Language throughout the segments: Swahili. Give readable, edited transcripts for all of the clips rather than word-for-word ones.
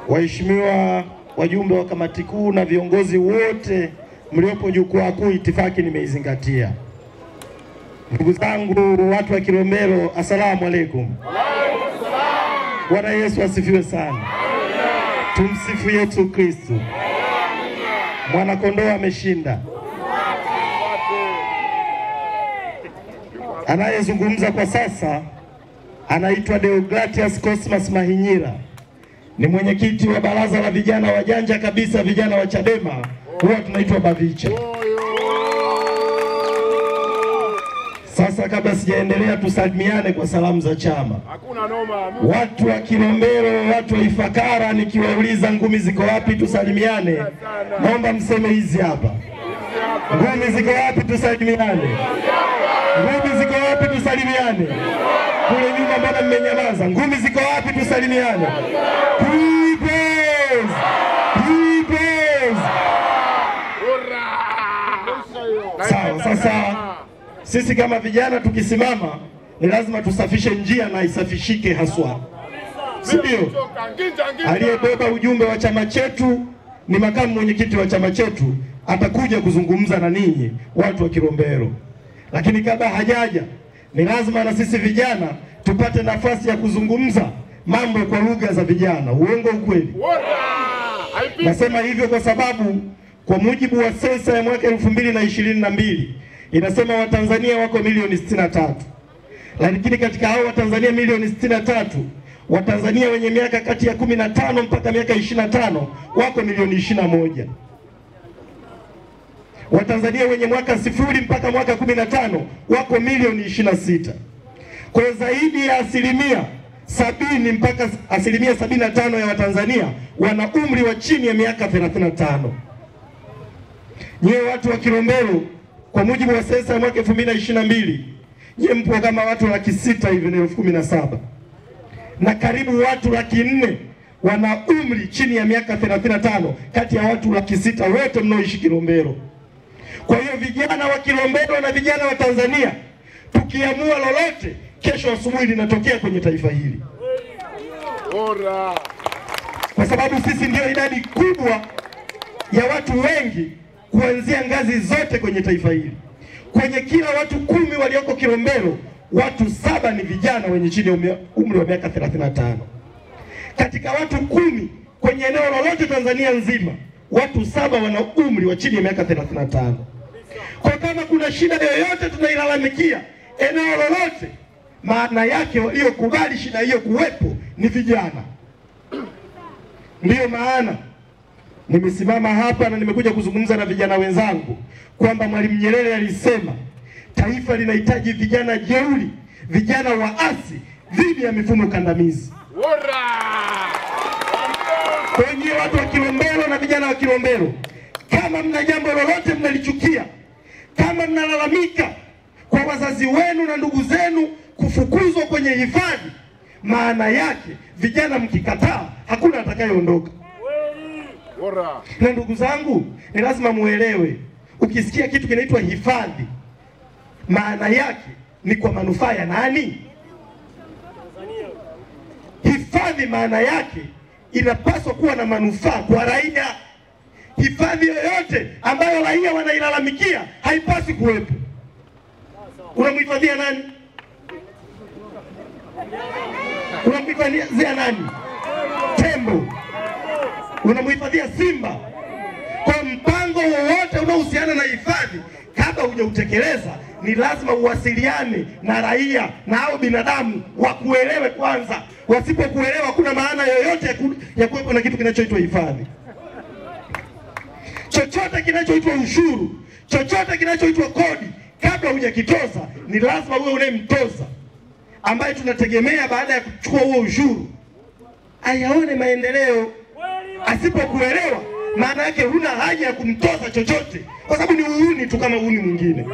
waheshimiwa wajumbe wa kamati kuu na viongozi wote mliopo jukwaa kuu, itifaki nimeizingatia. Ndugu zangu watu wa Kilombero, asalamu alaykum. Bwana Yesu asifiwe sana. Tumsifu Yesu Kristo. Mwana kondoo ameshinda. Anayezungumza kwa sasa anaitwa Deogratias Cosmas Mahinyira. Ni mwenyekiti wa baraza la vijana wajanja kabisa, vijana wa Chadema, huwa tunaitwa Bavicha. Sasa kabla sijaendelea, tusalimiane kwa salamu za chama. Hakuna noma. Watu wa Kilombero, watu wa Ifakara, nikiwauliza ngumi ziko wapi tusalimiane, naomba mseme hizi hapa. Ngumi ziko wapi tusalimiane? Ngumi ziko wapi tusalimiane? Kule nyuma mbona mmenyamaza? Ngumi ziko wapi tusalimiane? Peoples! Peoples! Sawa, sasa sisi kama vijana tukisimama ni lazima tusafishe njia na isafishike haswa. Sio? Aliyebeba ujumbe wa chama chetu ni makamu mwenyekiti wa chama chetu, atakuja kuzungumza na ninyi watu wa Kilombero. Lakini kabla hajaja, ni lazima na sisi vijana tupate nafasi ya kuzungumza mambo kwa lugha za vijana. Uongo ukweli? Nasema hivyo kwa sababu kwa mujibu wa sensa ya mwaka 2022 inasema Watanzania wako milioni 63. Lakini katika hao Watanzania milioni 63, Watanzania wenye miaka kati ya 15 mpaka miaka 25 wako milioni 21. Watanzania wenye mwaka 0 mpaka mwaka 15 wako milioni 26. Kwa zaidi ya 70 mpaka 75% ya Watanzania wana umri wa chini ya miaka 35. Nyewe watu wa Kilombero, kwa mujibu wa sensa ya mwaka 2022, nyewe mpo kama watu 600,000 hivi na 17,000. Na karibu watu 400,000 wana umri chini ya miaka 35 kati ya watu 600,000 wote mnaoishi Kilombero. Kwa hiyo vijana wa Kilombero na vijana wa Tanzania, tukiamua lolote, kesho asubuhi linatokea kwenye taifa hili. Kwa sababu sisi ndio idadi kubwa ya watu wengi kuanzia ngazi zote kwenye taifa hili. Kwenye kila watu 10 walioko Kilombero, watu 7 ni vijana wenye chini ya umri wa miaka 35. Katika watu 10 kwenye eneo lolote Tanzania nzima, watu 7 wana umri wa chini ya miaka 35. Kwa kama kuna shida yoyote tunailalamikia eneo lolote, maana yake waliokubali shida hiyo kuwepo ni vijana. Ndiyo maana nimesimama hapa na nimekuja kuzungumza na vijana wenzangu kwamba Mwalimu Nyerere alisema taifa linahitaji vijana jeuri, vijana waasi dhidi ya mifumo kandamizi. Kwenye watu wa Kilombero na vijana wa Kilombero, kama mna jambo lolote mnalichukia, kama mnalalamika kwa wazazi wenu na ndugu zenu kufukuzwa kwenye hifadhi, maana yake vijana mkikataa hakuna atakayeondoka. Na ndugu zangu, ni lazima muelewe, ukisikia kitu kinaitwa hifadhi, maana yake ni kwa manufaa ya nani? Hifadhi maana yake inapaswa kuwa na manufaa kwa raia. Hifadhi yoyote ambayo raia wanailalamikia haipaswi kuwepo. Unamhifadhia nani? Unamhifadhia nani? Tembo. Unamhifadhia simba. Kwa mpango wowote unaohusiana na hifadhi, kabla hujautekeleza ni lazima uwasiliane na raia na hao binadamu wakuelewe kwanza. Wasipokuelewa kuna maana yoyote ya kuwepo na kitu kinachoitwa hifadhi. Chochote kinachoitwa ushuru, chochote kinachoitwa kodi, kabla hujakitoza ni lazima uwe unayemtoza, ambaye tunategemea baada ya kuchukua huo ushuru ayaone maendeleo. Asipokuelewa, maana yake huna haja ya kumtoza chochote, kwa sababu ni uhuni tu kama uhuni mwingine.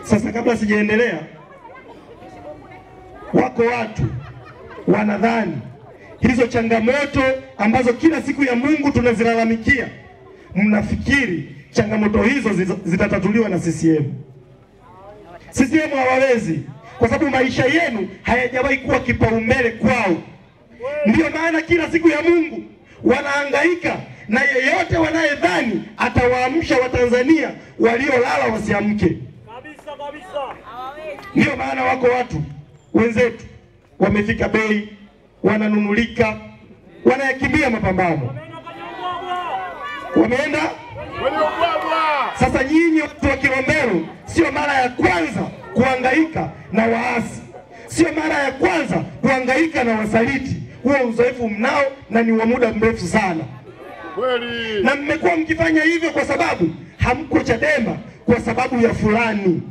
Sasa kabla sijaendelea, wako watu wanadhani hizo changamoto ambazo kila siku ya Mungu tunazilalamikia, mnafikiri changamoto hizo zitatatuliwa na CCM. CCM hawawezi. kwa sababu maisha yenu hayajawahi kuwa kipaumbele kwao. Ndiyo maana kila siku ya Mungu wanahangaika na yeyote wanayedhani atawaamsha Watanzania waliolala wasiamke. Kabisa kabisa. Ndiyo maana wako watu wenzetu wamefika bei, wananunulika, wanayakimbia mapambano. Wameenda. Sasa nyinyi watu wa Kilombero sio mara ya kwanza kuhangaika na waasi. Sio mara ya kwanza kuhangaika na wasaliti. Huo uzoefu mnao na ni wa muda mrefu sana. Kweli. Na mmekuwa mkifanya hivyo kwa sababu hamko Chadema kwa sababu ya fulani.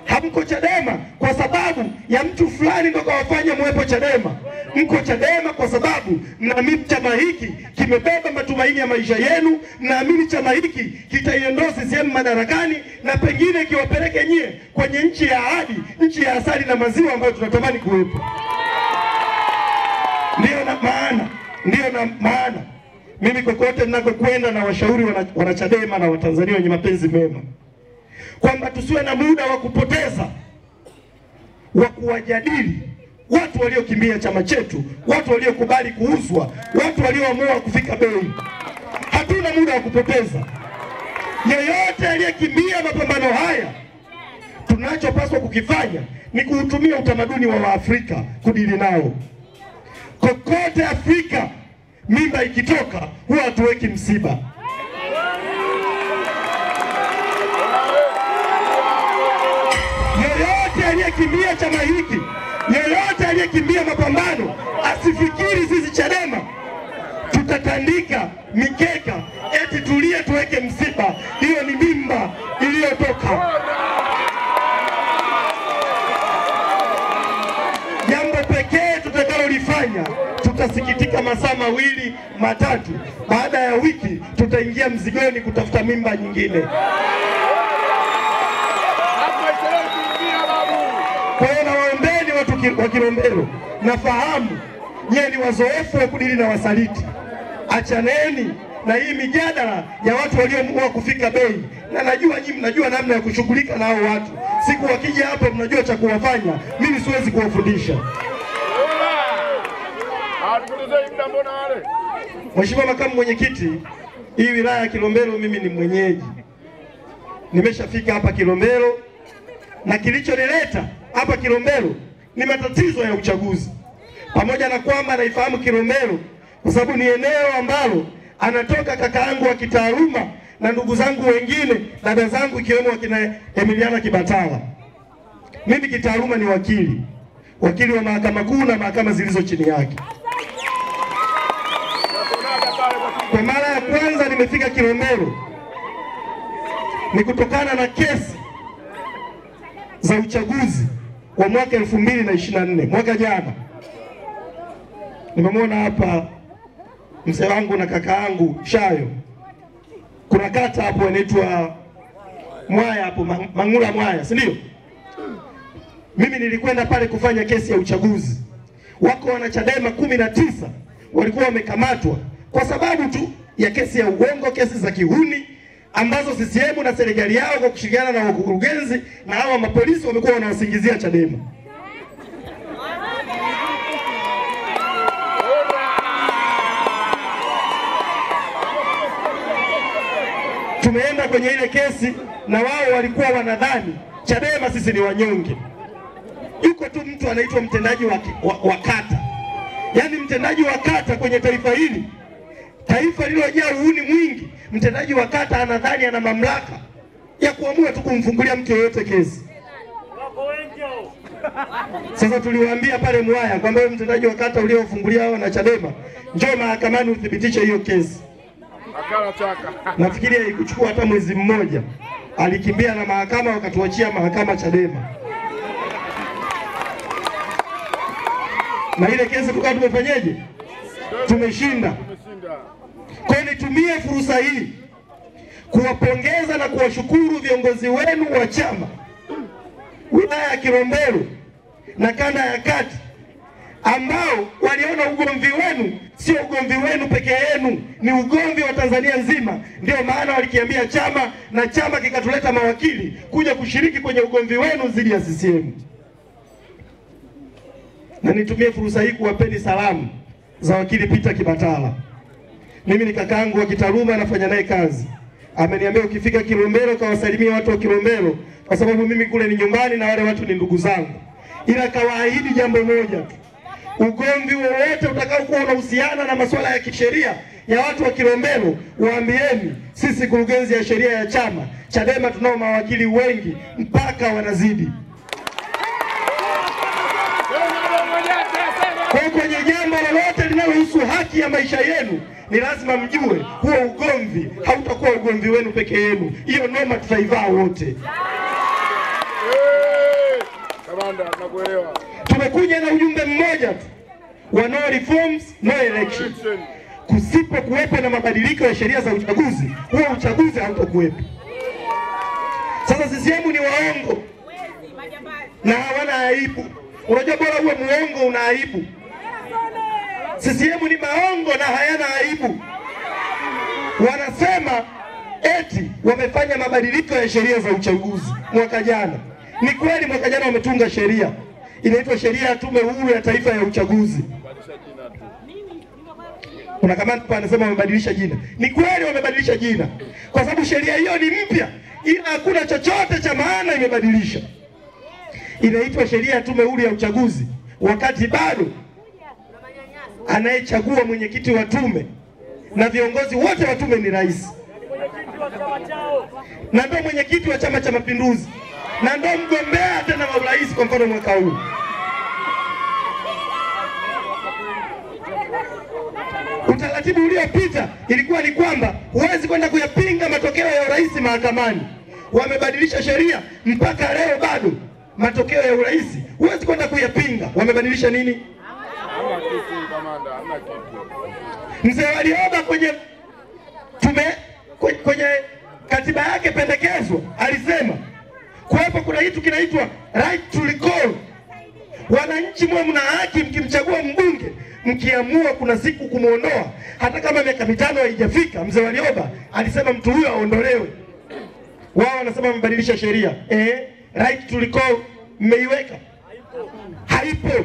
Hamko Chadema kwa sababu ya mtu fulani ndio kawafanya mwepo Chadema. Mko Chadema kwa sababu mnaamini chama hiki kimebeba matumaini ya maisha yenu, mnaamini chama hiki kitaiondoa CCM madarakani na pengine kiwapeleke nyie kwenye nchi ya ahadi, nchi ya asali na maziwa ambayo tunatamani kuwepo. Ndiyo na maana mimi kokote ninakokwenda na washauri wana Chadema na Watanzania wenye mapenzi mema kwamba tusiwe na muda wa kupoteza wa kuwajadili watu waliokimbia chama chetu, watu waliokubali kuuzwa, watu walioamua kufika bei. Hatuna muda wa kupoteza. Yeyote aliyekimbia mapambano haya, tunachopaswa kukifanya ni kuutumia utamaduni wa Waafrika kudili nao. Kokote Afrika mimba ikitoka huwa hatuweki msiba. Yeyote aliyekimbia chama hiki, yeyote aliyekimbia mapambano, asifikiri sisi Chadema tutatandika mikeka eti tulie tuweke msiba. Hiyo ni mimba iliyotoka. Jambo pekee tutakalolifanya, tutasikitika masaa mawili matatu, baada ya wiki tutaingia mzigoni kutafuta mimba nyingine. Kwa hiyo nawaombeni watu wa Kilombero, nafahamu nyie ni wazoefu wa kudili na wasaliti. Achaneni na hii mijadala ya watu walioamua kufika bei, na najua nyinyi mnajua namna ya kushughulika na hao watu. Siku wakija hapa mnajua cha kuwafanya, mimi siwezi kuwafundisha. Mheshimiwa Makamu Mwenyekiti, hii wilaya ya Kilombero mimi ni mwenyeji. Nimeshafika hapa Kilombero na kilichonileta hapa Kilombero ni matatizo ya uchaguzi. Pamoja na kwamba naifahamu Kilombero kwa sababu ni eneo ambalo anatoka kakaangu wa kitaaluma na ndugu zangu wengine, dada zangu ikiwemo wakina Emiliana Kibatala. Mimi kitaaluma ni wakili wa Mahakama Kuu na mahakama zilizo chini yake. Kwa mara ya kwanza nimefika Kilombero ni kutokana na kesi za uchaguzi wa mwaka 2024, mwaka jana. Nimemwona hapa mzee wangu na kaka yangu Shayo. Kuna kata hapo inaitwa Mwaya hapo, Mangula Mwaya, si ndio? Mimi nilikwenda pale kufanya kesi ya uchaguzi. Wako wana Chadema 19 walikuwa wamekamatwa kwa sababu tu ya kesi ya uongo, kesi za kihuni ambazo CCM na serikali yao kwa kushirikiana na wakurugenzi na hawa mapolisi wamekuwa wanawasingizia Chadema. Tumeenda kwenye ile kesi na wao walikuwa wanadhani Chadema sisi ni wanyonge. Yuko tu mtu anaitwa mtendaji wa kata. Yaani mtendaji wa kata kwenye taifa hili, taifa lililojaa uhuni mwingi, mtendaji wa kata anadhani ana mamlaka ya kuamua tu kumfungulia mtu yeyote kesi. Sasa tuliwaambia pale Mwaya kwamba wewe mtendaji wa kata uliofungulia hao na Chadema, njoo mahakamani uthibitishe hiyo kesi. Akala chaka. Nafikiri haikuchukua hata mwezi mmoja, alikimbia na mahakama wakatuachia mahakama Chadema. Na ile kesi tukawa tumefanyaje? Tumeshinda. Kwa hiyo nitumie fursa hii kuwapongeza na kuwashukuru viongozi wenu wa chama wilaya ya Kilombero na kanda ya kati ambao waliona ugomvi wenu sio ugomvi wenu peke yenu, ni ugomvi wa Tanzania nzima. Ndio maana walikiambia chama na chama kikatuleta mawakili kuja kushiriki kwenye ugomvi wenu dhidi ya CCM. Na nitumie fursa hii kuwapeni salamu za wakili Peter Kibatala. Mimi ni kakaangu wa kitaaluma, nafanya naye kazi. Ameniambia ukifika Kilombero kawasalimia watu wa Kilombero, kwa sababu mimi kule ni nyumbani na wale watu ni ndugu zangu. Ila kawaahidi jambo moja tu. Ugomvi wowote utakao kuwa unahusiana na masuala ya kisheria ya watu wa Kilombero, waambieni sisi kurugenzi ya sheria ya chama Chadema tunao mawakili wengi mpaka wanazidi. Kwa kwenye jambo lolote linalohusu haki ya maisha yenu, ni lazima mjue huo ugomvi hautakuwa ugomvi wenu peke yenu. Hiyo noma tutaivaa wote. Kamanda, nakuelewa. Tumekuja na ujumbe mmoja tu wa no reforms no election. Kusipo kuwepo na mabadiliko ya sheria za uchaguzi, huo uchaguzi hautakuwepo. Sasa CCM ni waongo na hawana aibu. Unajua bora uwe muongo una aibu. CCM ni maongo na hayana aibu. Wanasema eti wamefanya mabadiliko ya sheria za uchaguzi mwaka jana. Ni kweli mwaka jana wametunga sheria inaitwa sheria ya Tume Huru ya Taifa ya Uchaguzi. Kuna kama anasema wamebadilisha jina. Ni kweli wamebadilisha jina, kwa sababu sheria hiyo ni mpya, ila hakuna chochote cha maana imebadilisha. Inaitwa sheria ya Tume Huru ya Uchaguzi, wakati bado anayechagua mwenyekiti wa tume na viongozi wote wa tume ni rais, na ndio mwenyekiti wa Chama cha Mapinduzi, na ndio mgombea tena wa urais kwa mfano mwaka huu. Utaratibu uliopita ilikuwa ni kwamba huwezi kwenda kuyapinga matokeo ya urais mahakamani. Wamebadilisha sheria mpaka leo bado matokeo ya urais huwezi kwenda kuyapinga. Wamebadilisha nini? Hamna kitu kamanda, hamna kitu. Mzee Warioba kwenye katiba yake pendekezwa alisema kuwepo kuna kitu kinaitwa right to recall. Wananchi mwe mna haki mkimchagua mbunge, mkiamua kuna siku kumuondoa hata kama miaka 5 haijafika. Mzee Warioba alisema mtu huyo aondolewe. Wao wanasema wamebadilisha sheria. Right to recall mmeiweka? Haipo.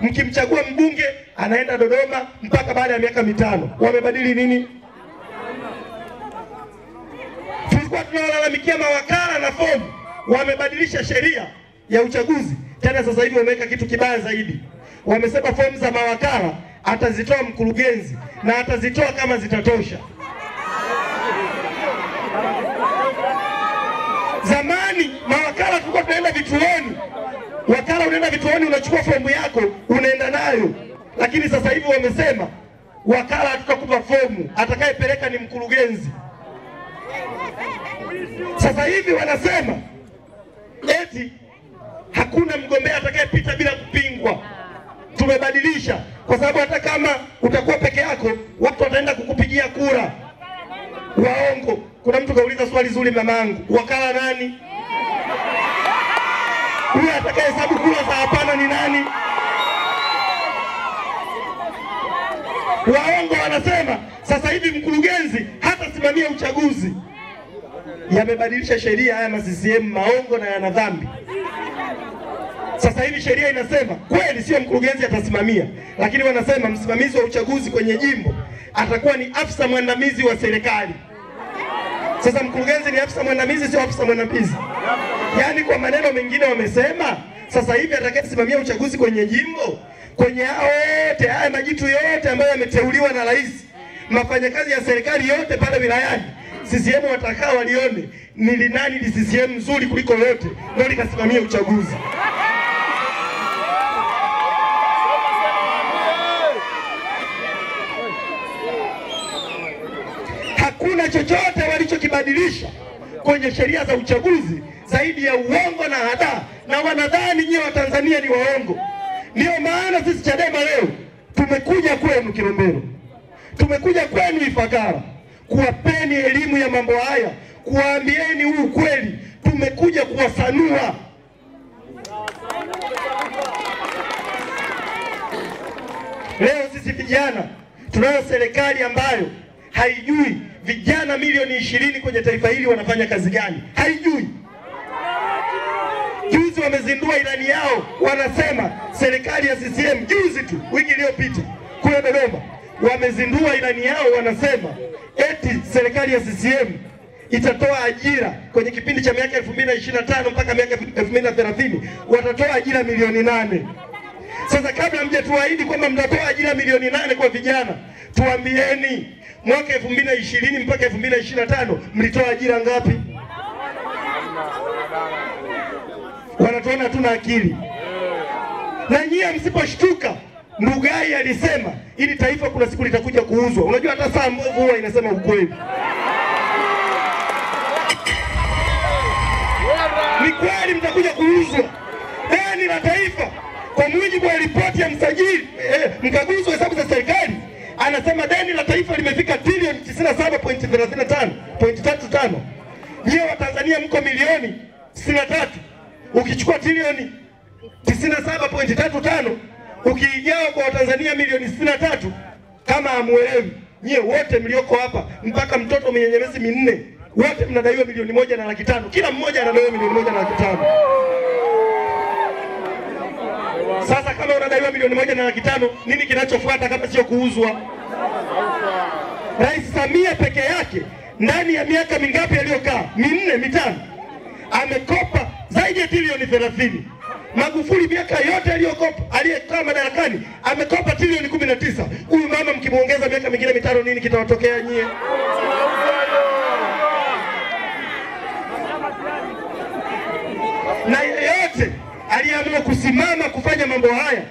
Mkimchagua mbunge anaenda Dodoma mpaka baada ya miaka 5. Wamebadili nini? Tulikuwa tunalalamikia mawakala na fomu. Wamebadilisha sheria ya uchaguzi. Tena sasa hivi wameweka kitu kibaya zaidi. Wamesema fomu za mawakala atazitoa mkurugenzi, na atazitoa kama zitatosha. Zamani mawakala tulikuwa tunaenda vituoni. Wakala unaenda vituoni unachukua fomu yako unaenda nayo. Lakini sasa hivi wamesema wakala hatutakupa fomu, atakayepeleka ni mkurugenzi. Sasa hivi wanasema eti hakuna mgombea atakayepita bila kupingwa. Tumebadilisha kwa sababu hata kama utakuwa peke yako watu wataenda kukupigia kura. Waongo. Kuna mtu kauliza swali zuri mamangu, wakala nani? Huyo atakayehesabu kura za hapana ni nani? Waongo wanasema sasa hivi mkurugenzi hata simamia uchaguzi. Yamebadilisha sheria haya CCM maongo na yana dhambi. Sasa hivi sheria inasema kweli sio mkurugenzi atasimamia, lakini wanasema msimamizi wa uchaguzi kwenye jimbo atakuwa ni afisa mwandamizi wa serikali. Sasa mkurugenzi ni afisa mwandamizi, sio afisa mwandamizi. Yaani kwa maneno mengine wamesema sasa hivi atakayesimamia uchaguzi kwenye jimbo, kwenye hao wote haya majitu yote ambayo yameteuliwa na rais, mafanyakazi ya serikali yote pale wilayani, CCM watakaa walione ni nani ni CCM nzuri kuliko yote ndio likasimamia uchaguzi. Hakuna chochote walichokibadilisha kwenye sheria za uchaguzi zaidi ya uongo na hadaa, na wanadhani nyinyi wa Tanzania ni waongo. Ndio maana sisi Chadema leo tumekuja kwenu Kilombero, tumekuja kwenu Ifakara kuwapeni elimu ya mambo haya, kuwaambieni huu kweli. Tumekuja kuwasanua. Leo sisi vijana tunayo serikali ambayo haijui vijana milioni 20 kwenye taifa hili wanafanya kazi gani. Haijui. Juzi wamezindua ilani yao, wanasema serikali ya CCM juzi tu, wiki iliyopita kule Dodoma, wamezindua ilani yao, wanasema eti serikali ya CCM itatoa ajira kwenye kipindi cha miaka 2025 mpaka miaka 2030, watatoa ajira milioni 8. Sasa kabla mjatuahidi kwamba mtatoa ajira milioni 8 kwa vijana, tuambieni mwaka 2020 mpaka 2025 mlitoa ajira ngapi? Wanatuona hatuna akili. Na nyie msiposhtuka, Ndugai alisema ili taifa kuna siku litakuja kuuzwa. Unajua hata saa mbovu huwa inasema ukweli. Ni kweli mtakuja kuuzwa. Deni la taifa kwa mujibu wa ripoti ya msajili mkaguzi wa hesabu za serikali, anasema deni la taifa limefika trilioni 97.35. Nyie wa Tanzania mko milioni 63. Ukichukua trilioni 97.35 ukiigawa kwa Watanzania milioni 63, kama hamuelewi, nyie wote mlioko hapa mpaka mtoto mwenye miezi minne wote mnadaiwa milioni 1.5. Kila mmoja anadaiwa milioni 1.5. Sasa kama unadaiwa milioni 1.5, nini kinachofuata kama sio kuuzwa? Rais Samia peke yake ndani ya miaka mingapi aliyokaa? 4, 5, amekopa zaidi ya trilioni 30. Magufuli miaka yote aliyokopa, aliyekaa madarakani, amekopa trilioni 19. Huyu mama mkimuongeza miaka mingine 5, nini kitawatokea nyie? Na yeyote aliyeamua kusimama kufanya mambo haya,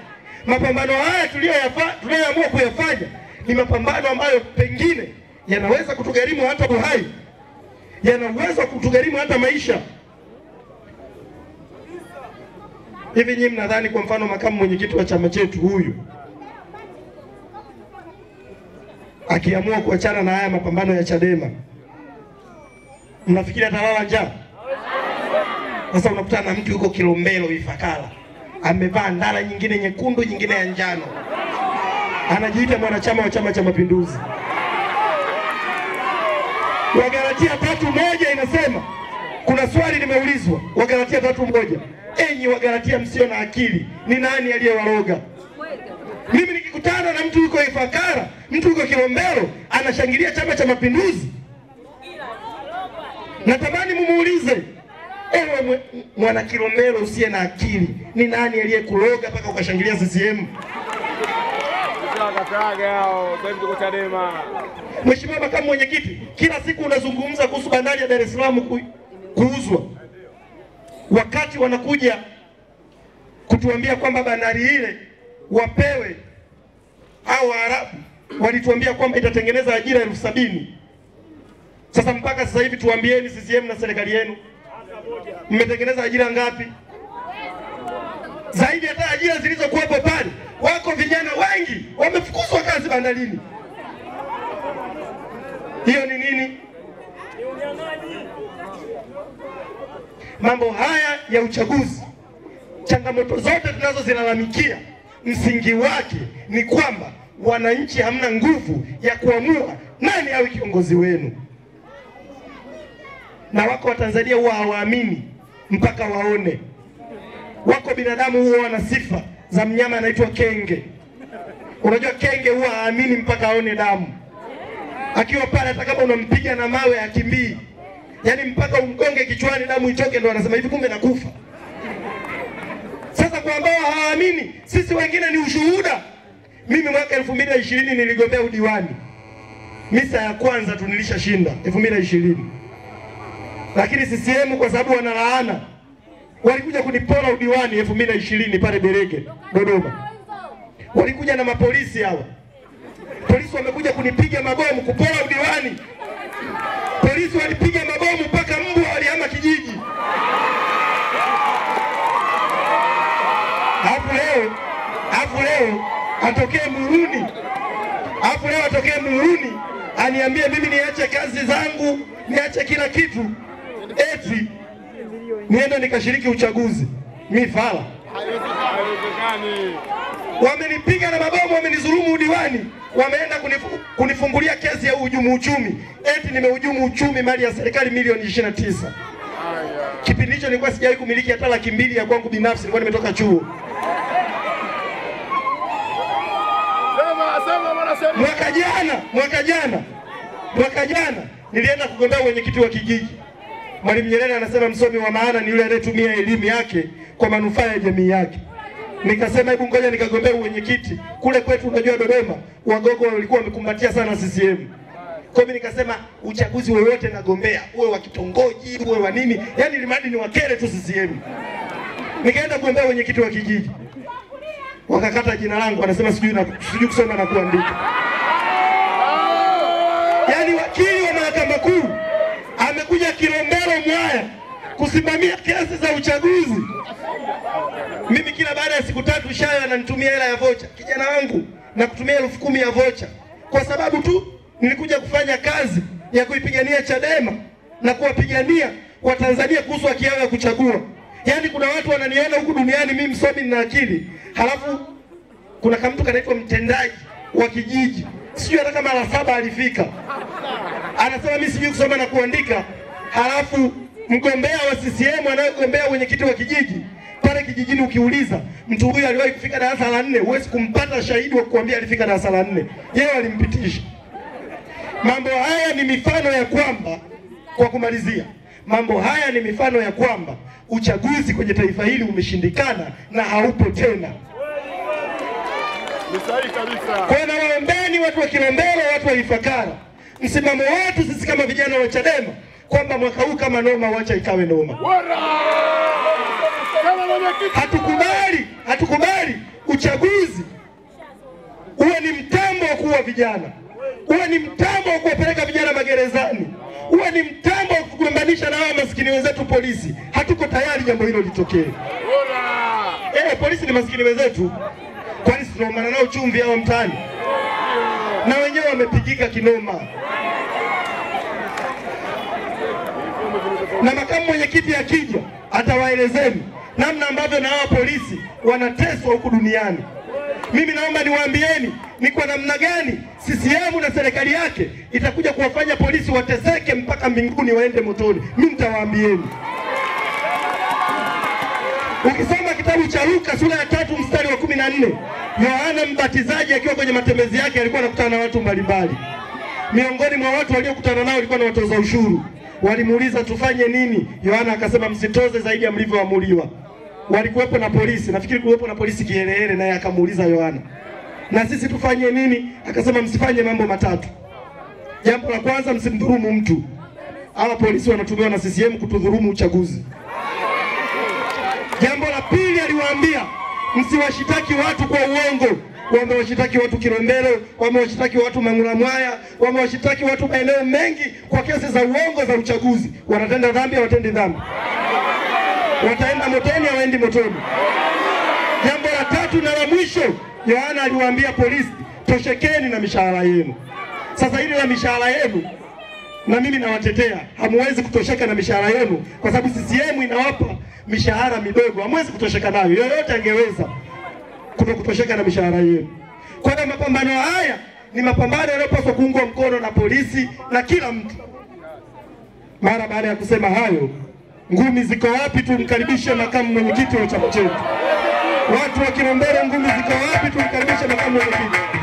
mapambano haya tuliyoamua kuyafanya ni mapambano ambayo pengine yanaweza kutugharimu hata uhai, yanaweza kutugharimu hata maisha. Hivi nyinyi mnadhani kwa mfano makamu mwenyekiti wa chama chetu huyu akiamua kuachana na haya mapambano ya Chadema, mnafikiri atalala njaa? Sasa unakutana na mtu yuko Kilombero Ifakara, amevaa ndala nyingine nyekundu, nyingine ya njano, anajiita mwanachama wa Chama cha Mapinduzi. Wagalatia 3:1 inasema, kuna swali limeulizwa, Wagalatia 3:1, enyi Wagalatia msio na akili, ni nani aliyewaroga? Mimi nikikutana na mtu yuko Ifakara, mtu yuko Kilombero, anashangilia Chama cha Mapinduzi, natamani mumuulize, ewe mwana Kilombero usiye na akili, ni nani aliyekuroga mpaka ukashangilia CCM? Mheshimiwa makamu mwenyekiti, kila siku unazungumza kuhusu bandari ya Dar es Salaam kuuzwa, wakati wanakuja kutuambia kwamba bandari ile wapewe au Waarabu walituambia kwamba itatengeneza ajira 70,000. Sasa mpaka sasa hivi tuambieni CCM na serikali yenu, mmetengeneza ajira ngapi? Zaidi hata ajira zilizokuwepo pale. Wako vijana wengi wamefukuzwa kazi bandarini. Hiyo ni nini? Mambo haya ya uchaguzi, changamoto zote tunazozilalamikia, msingi wake ni kwamba wananchi hamna nguvu ya kuamua nani awe kiongozi wenu. Na wako Watanzania huwa hawaamini mpaka waone. Wako binadamu huwa wana sifa za mnyama anaitwa kenge. Unajua kenge huwa haamini mpaka aone damu. Akiwa pale hata kama unampiga na mawe hakimbii. Yaani mpaka umgonge kichwani damu itoke ndo anasema hivi kumbe nakufa. Sasa kwa ambao hawaamini, sisi wengine ni ushuhuda. Mimi mwaka 2020 niligombea udiwani. Misa ya kwanza tu nilishashinda 2020. Lakini CCM kwa sababu wanalaana walikuja kunipora udiwani 2020 pale Berege Dodoma. Walikuja na mapolisi hawa. Polisi wamekuja kunipiga mabomu kupora udiwani. Polisi walipiga mabomu mpaka mbwa walihama kijiji. Alafu leo atokee Muhuni. Aniambie mimi niache kazi zangu, niache kila kitu, eti nienda nikashiriki uchaguzi. Mimi fala. Haiwezekani. Wamenipiga na mabomu, wamenizulumu udiwani, wameenda kunifungulia kesi ya uhujumu uchumi. Eti nimehujumu uchumi mali ya serikali milioni 29. Kipindi hicho nilikuwa sijawahi kumiliki hata Laki2 ya kwangu binafsi, nilikuwa nimetoka chuo. Mwaka jana nilienda kugombea mwenyekiti wa kijiji. Mwalimu Nyerere anasema msomi wa maana ni yule anayetumia elimu yake kwa manufaa ya jamii yake. Nikasema hebu ngoja nikagombea mwenyekiti. Kule kwetu unajua Dodoma, wagogo walikuwa wamekumbatia sana CCM. Kwa mimi nikasema uchaguzi wowote nagombea, uwe wa kitongoji, uwe wa nini, yani limadi ni wakere tu CCM. Nikaenda kugombea mwenyekiti wa kijiji. Wakakata jina langu, wanasema sijui kusoma na kuandika. Yaani wakili wa mahakama kuu amekuja Kilombero Mwaya kusimamia kesi za uchaguzi. Mimi kila baada ya siku 3 Shayo ananitumia hela ya vocha. Kijana wangu na kutumia 10,000 ya vocha kwa sababu tu nilikuja kufanya kazi ya kuipigania Chadema na kuwapigania Watanzania kuhusu haki yao ya kuchagua. Yaani kuna watu wananiona huku duniani mimi msomi na akili. Halafu kuna mtu kanaitwa mtendaji wa kijiji. Sijui hata kama la 7 alifika. Anasema mimi sijui kusoma na kuandika. Halafu mgombea wa CCM anayegombea mwenyekiti wa kijiji pale kijijini, ukiuliza mtu huyu aliwahi kufika darasa la 4, huwezi kumpata shahidi wa kuambia alifika darasa la 4. Yeye alimpitisha. Mambo haya ni mifano ya kwamba, kwa kumalizia, mambo haya ni mifano ya kwamba uchaguzi kwenye taifa hili umeshindikana na haupo tena. Ni sahihi kabisa. Kwa na waombeni watu wa Kilombero, watu wa Ifakara, msimamo wetu sisi kama vijana wa Chadema kwamba mwaka huu kama noma wacha ikawe noma. Hatukubali uchaguzi uwe ni mtambo wa kuua vijana, uwe ni mtambo wa kuwapeleka vijana magerezani, uwe ni mtambo wa kugombanisha na hao maskini wenzetu polisi. Hatuko tayari jambo hilo litokee. Polisi ni maskini wenzetu. Kwani tunaomana nao chumvi hao mtaani? Na wenyewe wamepigika kinoma. Na makamu mwenyekiti akija atawaelezeni namna ambavyo na hao polisi wanateswa huku duniani. Mimi naomba niwaambieni ni kwa namna gani CCM na serikali yake itakuja kuwafanya polisi wateseke mpaka mbinguni waende motoni. Mimi nitawaambieni. Ukisoma kitabu cha Luka sura ya 3 mstari wa 14, Yohana Mbatizaji akiwa kwenye matembezi yake alikuwa anakutana na watu mbalimbali. Miongoni mwa watu waliokutana nao walikuwa na watoza ushuru. Walimuuliza tufanye nini? Yohana akasema msitoze zaidi ya mlivyoamuliwa. Walikuwepo na polisi, nafikiri kuwepo na polisi kiherehere, naye akamuuliza Yohana, na sisi tufanye nini? Akasema msifanye mambo matatu. Jambo la kwanza, msimdhulumu mtu. Hawa polisi wanatumiwa na CCM kutudhulumu uchaguzi. Jambo la pili aliwaambia msiwashitaki watu kwa uongo. Wamewashitaki watu Kilombero, wamewashitaki watu Mangula Mwaya, wamewashitaki watu maeneo mengi kwa kesi za uongo za uchaguzi. Wanatenda dhambi au watendi dhambi? Wataenda motoni au waendi motoni? Jambo la tatu na la mwisho, Yohana aliwaambia polisi, toshekeni na mishahara yenu. Sasa hili la mishahara yenu, na mimi nawatetea, hamuwezi kutosheka na mishahara yenu kwa sababu CCM inawapa mishahara midogo. Hamuwezi kutosheka nayo. Yoyote angeweza kutosheka na mishahara yenu. Kwa hiyo mapambano haya ni mapambano yanayopaswa kuungwa mkono na polisi na kila mtu. Mara baada ya kusema hayo, ngumi ziko wapi? Tumkaribishe makamu mwenyekiti wa chama chetu. Watu wa Kilombero, ngumi ziko wapi? Tumkaribishe makamu mwenyekiti.